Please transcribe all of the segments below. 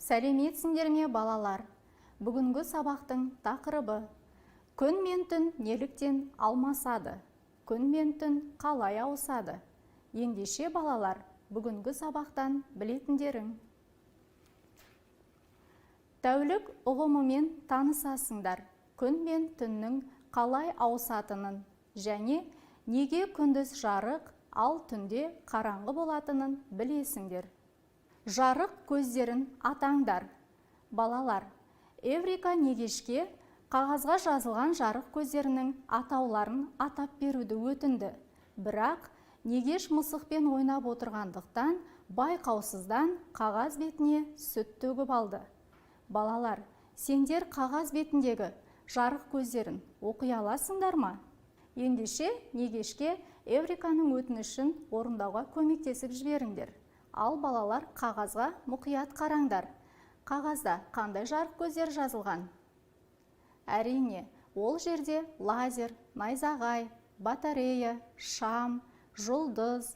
Сәлеметсіңдер ме балалар? Бүгінгі сабақтың тақырыбы: күн мен түн неліктен алмасады? Күн мен түн қалай ауысады? Ендеше балалар, бүгінгі сабақтан білетіндерің: тәулік ұғымымен танысасыңдар, күн мен түннің қалай ауысатынын және неге күндіз жарық, ал түнде қараңғы болатынын білесіңдер. Жарық көздерін атаңдар. Балалар, Эврика Негешке қағазға жазылған жарық көздерінің атауларын атап беруді өтінді. Бірақ Негеш мысықпен ойнап отырғандықтан байқаусыздан қағаз бетіне сүт төгіп алды. Балалар, сендер қағаз бетіндегі жарық көздерін оқи аласыңдар ма? Ендеше Негешке Эвриканың өтінішін орындауға көмектесіп жіберіңдер. Ал балалар, қағазға мұқият қараңдар. Қағазда қандай жарық көздер жазылған? Әрине, ол жерде лазер, найзағай, батарея, шам, жұлдыз,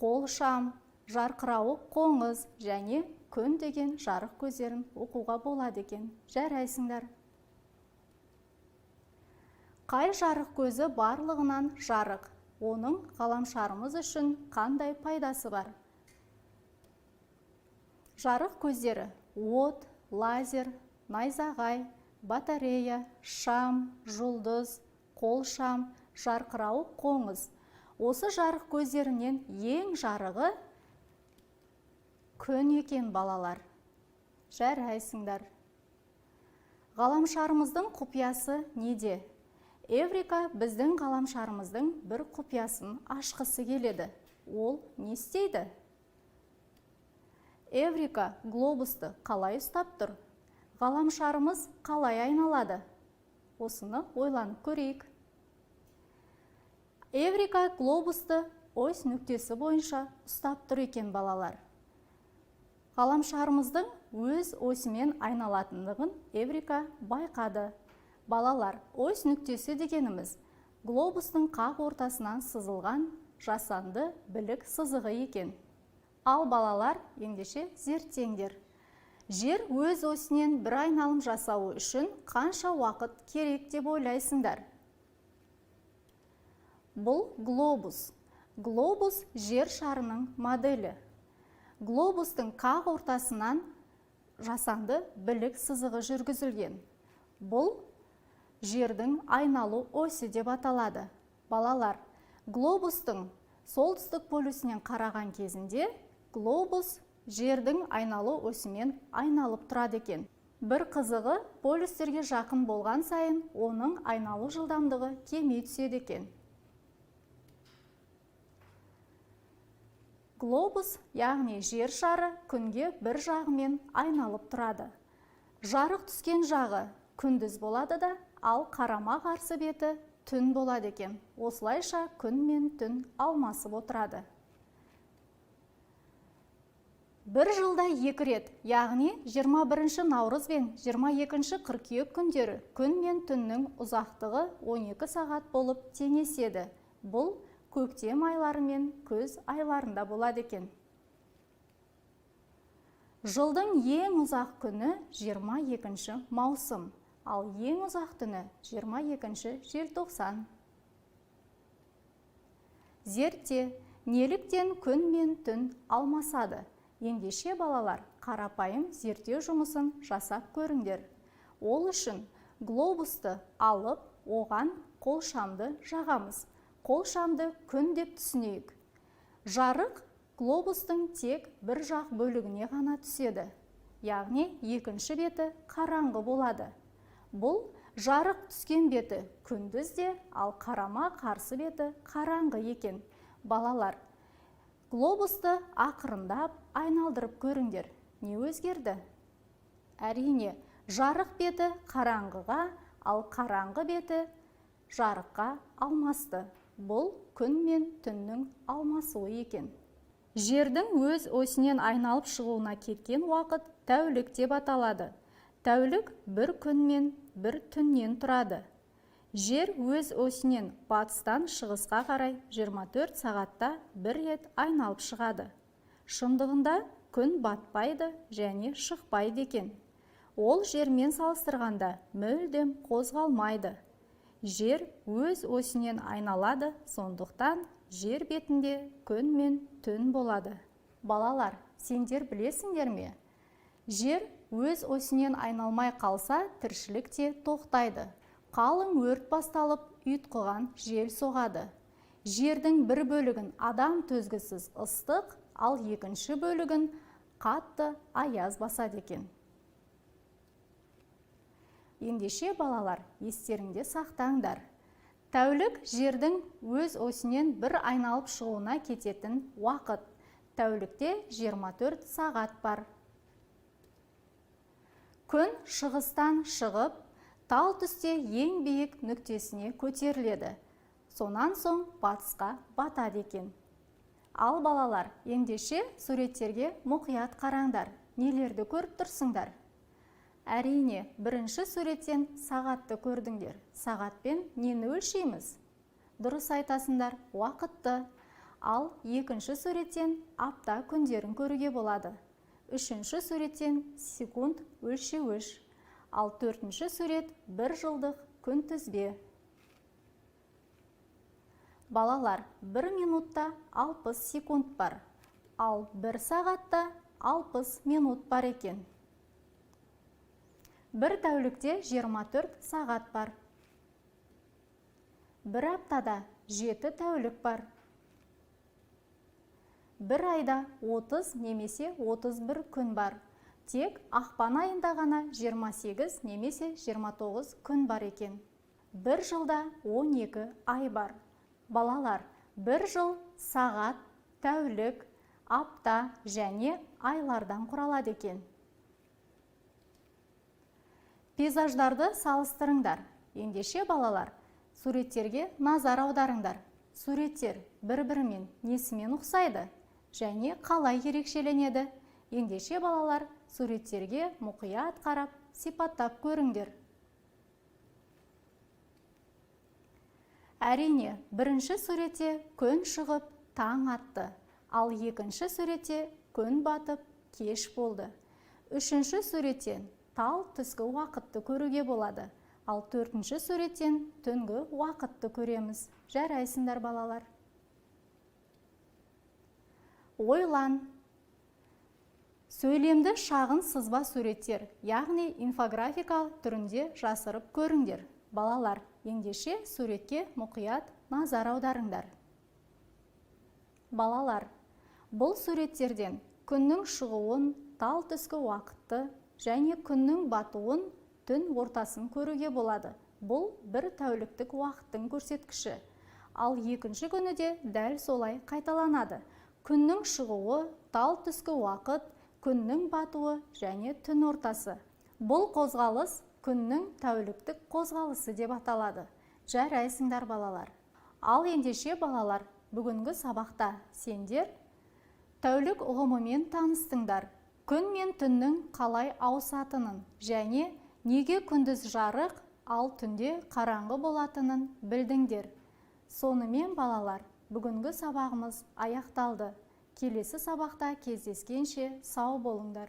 қол шам, жарқырауық қоңыз және күн деген жарық көздерін оқуға болады екен. Жарайсыңдар. Қай жарық көзі барлығынан жарық? Оның ғаламшарымыз үшін қандай пайдасы бар? Жарық көздері: от, лазер, найзағай, батарея, шам, жұлдыз, қол шам, жарқырауық қоңыз. Осы жарық көздерінен ең жарығы күн екен балалар. Жарайсыңдар. Ғаламшарымыздың құпиясы неде? Эврика біздің ғаламшарымыздың бір құпиясын ашқысы келеді. Ол не істейді? Эврика глобусты қалай ұстап тұр? Ғаламшарымыз қалай айналады? Осыны ойланып көрейік. Эврика глобусты ось нүктесі бойынша ұстап тұр екен балалар. Ғаламшарымыздың өз осымен айналатындығын Эврика байқады. Балалар, ось нүктесі дегеніміз глобустың қақ ортасынан сызылған жасанды білік сызығы екен. Ал балалар, ендеше зерттеңдер. Жер өз осінен бір айналым жасауы үшін қанша уақыт керек деп ойлайсыңдар? Бұл глобус. Глобус жер шарының моделі. Глобустың қақ ортасынан жасанды білік сызығы жүргізілген. Бұл жердің айналу осі деп аталады. Балалар, глобустың солтүстік полюсінен қараған кезінде глобус жердің айналу осімен айналып тұрады екен. Бір қызығы, полюстерге жақын болған сайын оның айналу жылдамдығы кеми түседі екен. Глобус, яғни жер шары, күнге бір жағымен айналып тұрады. Жарық түскен жағы күндіз болады да, ал қарама қарсы беті түн болады екен. Осылайша күн мен түн алмасып отырады. Бір жылда 2 рет, яғни 21 наурыз бен 22 қыркүйек күндері күн мен түннің ұзақтығы 12 сағат болып теңеседі. Бұл көктем айлары мен күз айларында болады екен. Жылдың ең ұзақ күні 22 маусым, ал ең ұзақ түні 22 желтоқсан. Зертте, неліктен күн мен түн алмасады? Ендеше балалар, қарапайым зерттеу жұмысын жасап көріңдер. Ол үшін глобусты алып, оған қолшамды жағамыз. Қолшамды күн деп түсінейік. Жарық глобустың тек бір жақ бөлігіне ғана түседі. Яғни екінші беті қараңғы болады. Бұл жарық түскен беті күндізде, ал қарама қарсы беті қараңғы екен. Балалар, глобусты ақырындап айналдырып көріңдер. Не өзгерді? Әрине, жарық беті қараңғыға, ал қараңғы беті жарыққа алмасты. Бұл күн мен түннің алмасуы екен. Жердің өз осінен айналып шығуына кеткен уақыт тәулік деп аталады. Тәулік бір күн мен бір түннен тұрады. Жер өз осінен батыстан шығысқа қарай 24 сағатта бір рет айналып шығады. Шындығында күн батпайды және шықпайды екен. Ол жермен салыстырғанда мүлдем қозғалмайды. Жер өз осінен айналады, сондықтан жер бетінде күн мен түн болады. Балалар, сендер білесіңдер ме? Жер өз осінен айналмай қалса, тіршілік те тоқтайды. Қалың өрт басталып, ұйтқыған жел соғады. Жердің бір бөлігін адам төзгісіз ыстық, ал екінші бөлігін қатты аяз басады екен. Ендеше балалар, естеріңде сақтаңдар. Тәулік жердің өз осінен бір айналып шығуына кететін уақыт. Тәулікте 24 сағат бар. Күн шығыстан шығып, тал түсте ең биік нүктесіне көтеріледі. Сонан соң батысқа батады екен. Ал балалар, ендеше суреттерге мұқият қараңдар. Нелерді көріп тұрсыңдар? Әрине, бірінші суреттен сағатты көрдіңдер. Сағатпен нені өлшейміз? Дұрыс айтасыңдар, уақытты. Ал екінші суреттен апта күндерін көруге болады. Үшінші суреттен секунд өлшеуіш. Ал төртінші сурет бір жылдық күнтізбе. Балалар, бір минутта 60 секунд бар. Ал бір сағатта 60 минут бар екен. Бір тәулікте 24 сағат бар. Бір аптада 7 тәулік бар. Бір айда 30 немесе 31 күн бар. Тек ақпан айында ғана 28 немесе 29 күн бар екен. Бір жылда 12 ай бар. Балалар, бір жыл сағат, тәулік, апта және айлардан құралады екен. Пейзаждарды салыстырыңдар. Ендеше балалар, суреттерге назар аударыңдар. Суреттер бір-бірімен несімен ұқсайды және қалай ерекшеленеді? Ендеше балалар, суреттерге мұқият қарап, сипаттап көріңдер. Әрине, бірінші суретте күн шығып, таң атты. Ал екінші суретте күн батып, кеш болды. Үшінші суреттен тал түскі уақытты көруге болады. Ал төртінші суреттен түнгі уақытты көреміз. Жарайсыңдар балалар. Ойлан. Сөйлемді шағын сызба суреттер, яғни инфографика түрінде жасырып көріңдер. Балалар, ендеше суретке мұқият назар аударыңдар. Балалар, бұл суреттерден күннің шығуын, тал түскі уақытты және күннің батуын, түн ортасын көруге болады. Бұл бір тәуліктік уақыттың көрсеткіші. Ал екінші күні де дәл солай қайталанады. Күннің шығуы, тал түскі уақыт, күннің батуы және түн ортасы. Бұл қозғалыс күннің тәуліктік қозғалысы деп аталады. Жарайсыңдар балалар. Ал ендеше балалар, бүгінгі сабақта сендер тәулік ұғымымен таныстыңдар. Күн мен түннің қалай ауысатынын және неге күндіз жарық, ал түнде қараңғы болатынын білдіңдер. Сонымен балалар, бүгінгі сабағымыз аяқталды. Келесі сабақта кездескенше сау болыңдар.